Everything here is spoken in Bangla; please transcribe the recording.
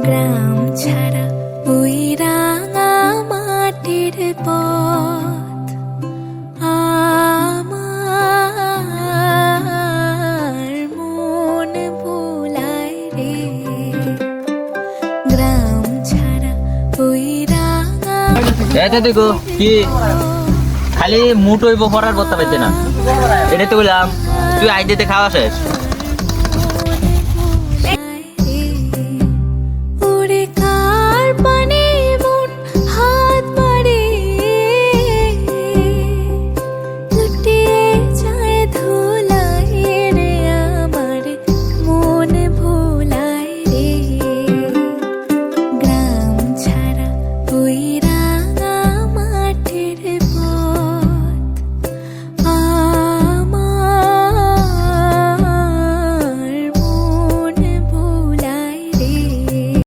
গ্রাম ছাড়া ওই রাঙা মাটির পথ আমার মন ভোলায় রে। গ্রাম ছাড়া ওই রাঙা এটা দেখো কি খালি মুট হইব পড়ার বত্তা পাইছে না, এটাই তো বললাম তুই আই দিতে খাওয়া শেষ।